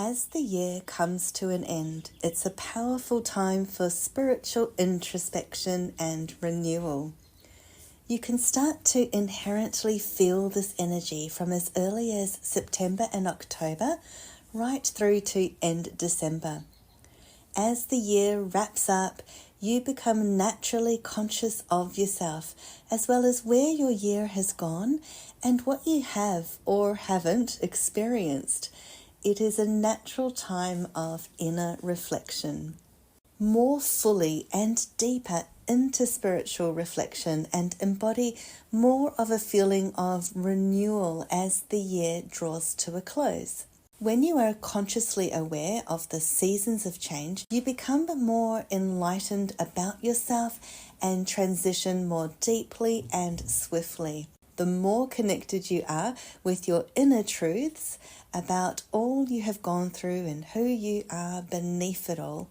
As the year comes to an end, it's a powerful time for spiritual introspection and renewal. You can start to inherently feel this energy from as early as September and October, right through to end December. As the year wraps up, you become naturally conscious of yourself, as well as where your year has gone and what you have or haven't experienced. It is a natural time of inner reflection. More fully and deeper into spiritual reflection and embody more of a feeling of renewal as the year draws to a close. When you are consciously aware of the seasons of change, you become more enlightened about yourself and transition more deeply and swiftly. The more connected you are with your inner truths about all you have gone through and who you are beneath it all,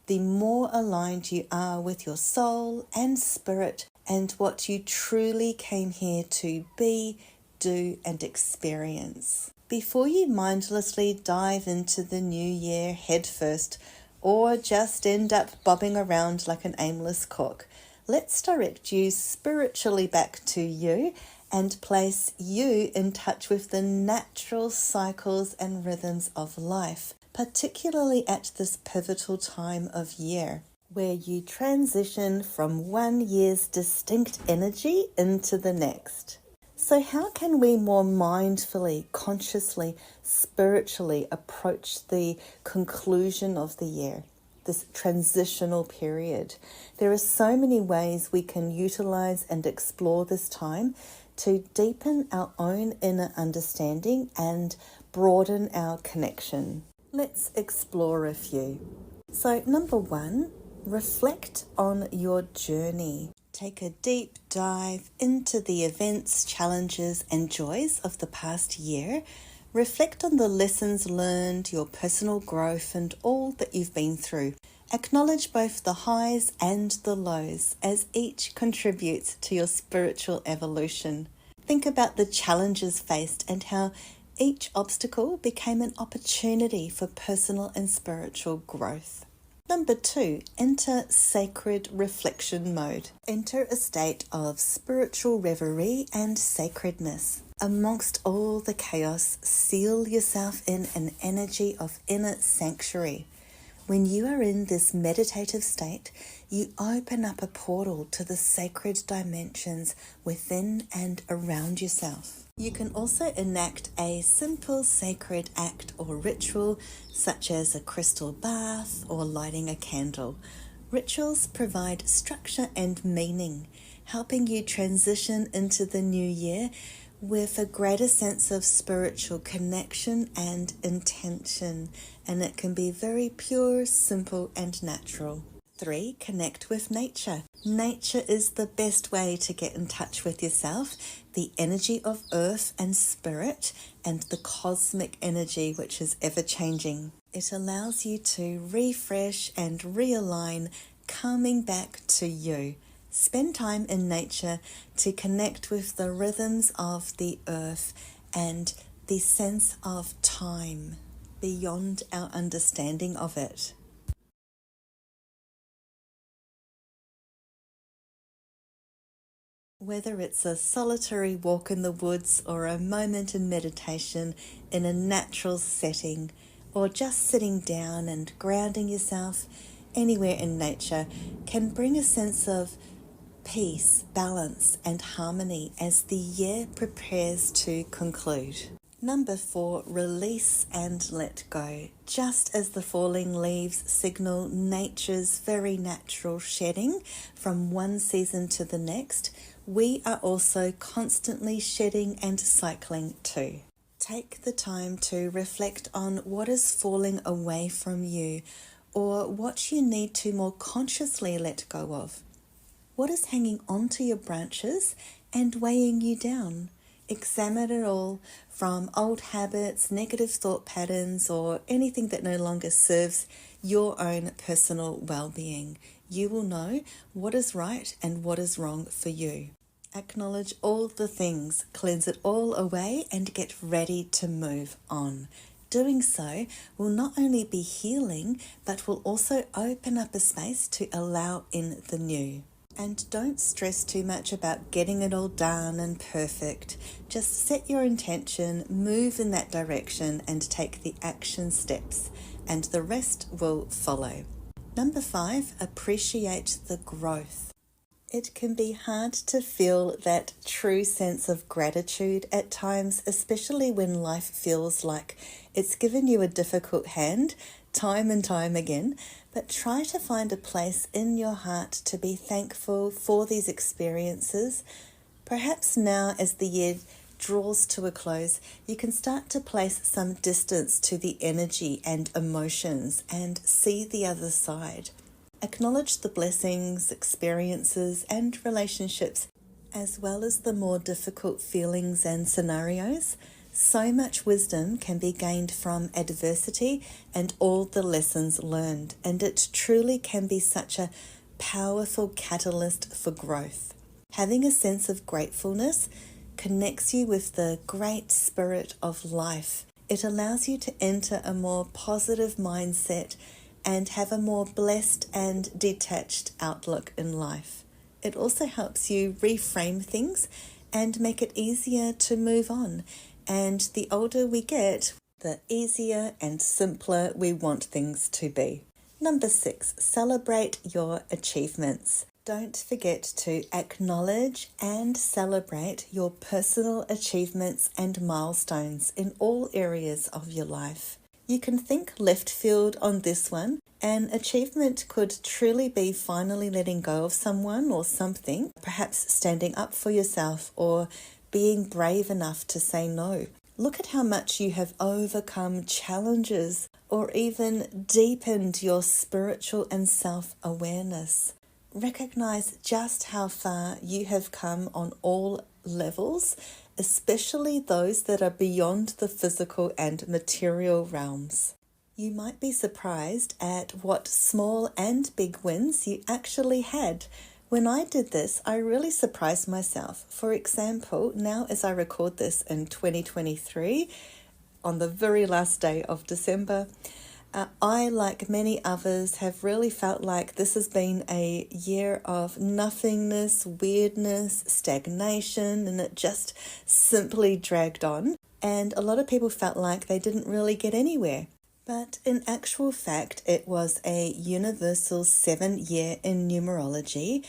the more aligned you are with your soul and spirit and what you truly came here to be, do, and experience. Before you mindlessly dive into the new year headfirst, or just end up bobbing around like an aimless cork, let's direct you spiritually back to you and place you in touch with the natural cycles and rhythms of life, particularly at this pivotal time of year, where you transition from one year's distinct energy into the next. So how can we more mindfully, consciously, spiritually approach the conclusion of the year, this transitional period? There are so many ways we can utilize and explore this time to deepen our own inner understanding and broaden our connection. Let's explore a few. So, number 1, reflect on your journey. Take a deep dive into the events, challenges, and joys of the past year. Reflect on the lessons learned, your personal growth, and all that you've been through. Acknowledge both the highs and the lows, as each contributes to your spiritual evolution. Think about the challenges faced and how each obstacle became an opportunity for personal and spiritual growth. Number 2, enter sacred reflection mode. Enter a state of spiritual reverie and sacredness. Amongst all the chaos, seal yourself in an energy of inner sanctuary. When you are in this meditative state, you open up a portal to the sacred dimensions within and around yourself. You can also enact a simple sacred act or ritual, such as a crystal bath or lighting a candle. Rituals provide structure and meaning, helping you transition into the new year with a greater sense of spiritual connection and intention, and it can be very pure, simple, and natural. 3, connect with nature. Nature is the best way to get in touch with yourself, the energy of earth and spirit, and the cosmic energy which is ever-changing. It allows you to refresh and realign, coming back to you. Spend time in nature to connect with the rhythms of the earth and the sense of time beyond our understanding of it. Whether it's a solitary walk in the woods or a moment in meditation in a natural setting, or just sitting down and grounding yourself anywhere in nature can bring a sense of peace, balance, and harmony as the year prepares to conclude. Number 4, release and let go. Just as the falling leaves signal nature's very natural shedding from one season to the next, we are also constantly shedding and cycling too. Take the time to reflect on what is falling away from you or what you need to more consciously let go of. What is hanging onto your branches and weighing you down? Examine it all, from old habits, negative thought patterns, or anything that no longer serves your own personal well-being. You will know what is right and what is wrong for you. Acknowledge all the things, cleanse it all away, and get ready to move on. Doing so will not only be healing, but will also open up a space to allow in the new. And don't stress too much about getting it all done and perfect. Just set your intention, move in that direction, and take the action steps, and the rest will follow. Number 5, appreciate the growth. It can be hard to feel that true sense of gratitude at times, especially when life feels like it's given you a difficult hand time and time again, but try to find a place in your heart to be thankful for these experiences. Perhaps now, as the year draws to a close, you can start to place some distance to the energy and emotions and see the other side. Acknowledge the blessings, experiences, and relationships, as well as the more difficult feelings and scenarios. So much wisdom can be gained from adversity and all the lessons learned, and it truly can be such a powerful catalyst for growth. Having a sense of gratefulness connects you with the great spirit of life. It allows you to enter a more positive mindset and have a more blessed and detached outlook in life. It also helps you reframe things and make it easier to move on. And the older we get, the easier and simpler we want things to be. Number 6, celebrate your achievements. Don't forget to acknowledge and celebrate your personal achievements and milestones in all areas of your life. You can think left field on this one. An achievement could truly be finally letting go of someone or something, perhaps standing up for yourself or being brave enough to say no. Look at how much you have overcome challenges or even deepened your spiritual and self-awareness. Recognize just how far you have come on all levels, especially those that are beyond the physical and material realms. You might be surprised at what small and big wins you actually had. When I did this, I really surprised myself. For example, now as I record this in 2023, on the very last day of December, I, like many others, have really felt like this has been a year of nothingness, weirdness, stagnation, and it just simply dragged on. And a lot of people felt like they didn't really get anywhere. But in actual fact, it was a universal 7-year in numerology,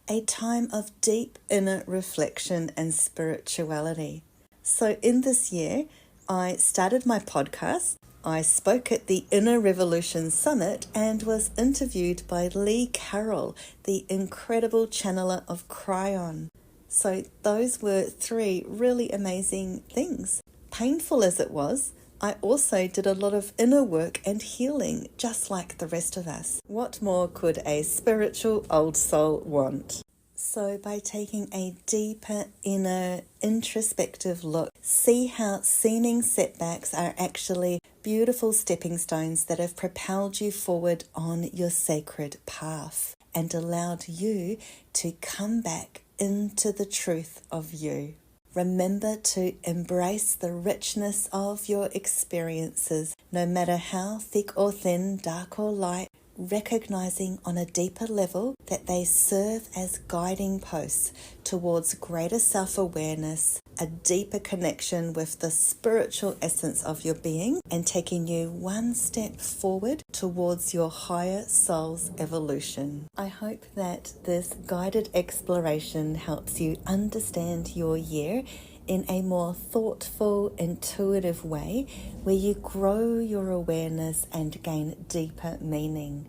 a time of deep inner reflection and spirituality. So in this year, I started my podcast. I spoke at the Inner Revolution Summit and was interviewed by Lee Carroll, the incredible channeler of Cryon. So those were 3 really amazing things. Painful as it was, I also did a lot of inner work and healing, just like the rest of us. What more could a spiritual old soul want? So by taking a deeper inner introspective look, see how seeming setbacks are actually beautiful stepping stones that have propelled you forward on your sacred path and allowed you to come back into the truth of you. Remember to embrace the richness of your experiences, no matter how thick or thin, dark or light, recognizing on a deeper level that they serve as guiding posts towards greater self-awareness, a deeper connection with the spiritual essence of your being, and taking you one step forward towards your higher soul's evolution. I hope that this guided exploration helps you understand your year in a more thoughtful, intuitive way where you grow your awareness and gain deeper meaning.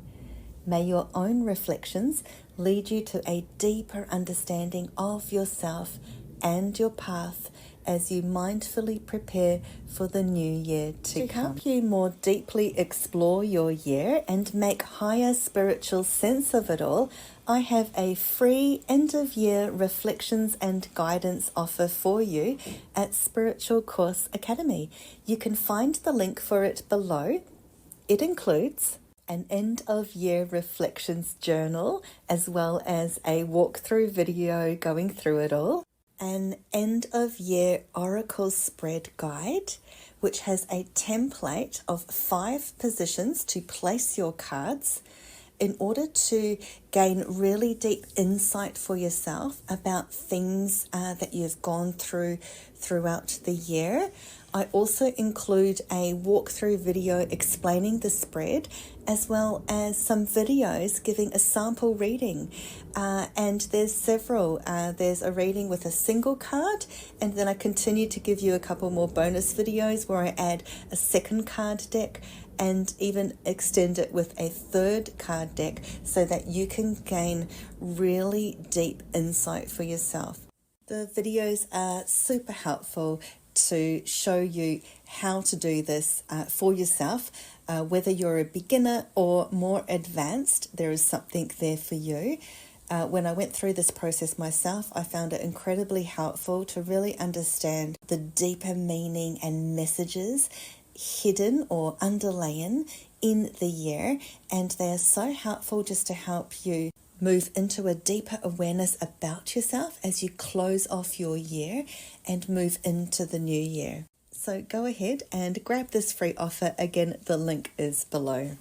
May your own reflections lead you to a deeper understanding of yourself and your path as you mindfully prepare for the new year to come. To help you more deeply explore your year and make higher spiritual sense of it all, I have a free end-of-year reflections and guidance offer for you at Spiritual Course Academy. You can find the link for it below. It includes an end-of-year reflections journal as well as a walkthrough video going through it all, an end of year oracle spread guide, which has a template of 5 positions to place your cards in order to gain really deep insight for yourself about things that you've gone through throughout the year. I also include a walkthrough video explaining the spread, as well as some videos giving a sample reading. And there's several. There's a reading with a single card, and then I continue to give you a couple more bonus videos where I add a second card deck and even extend it with a third card deck so that you can gain really deep insight for yourself. The videos are super helpful to show you how to do this for yourself. Whether you're a beginner or more advanced, there is something there for you. When I went through this process myself, I found it incredibly helpful to really understand the deeper meaning and messages hidden or underlain in the year, and they are so helpful just to help you move into a deeper awareness about yourself as you close off your year and move into the new year. So go ahead and grab this free offer. Again, the link is below.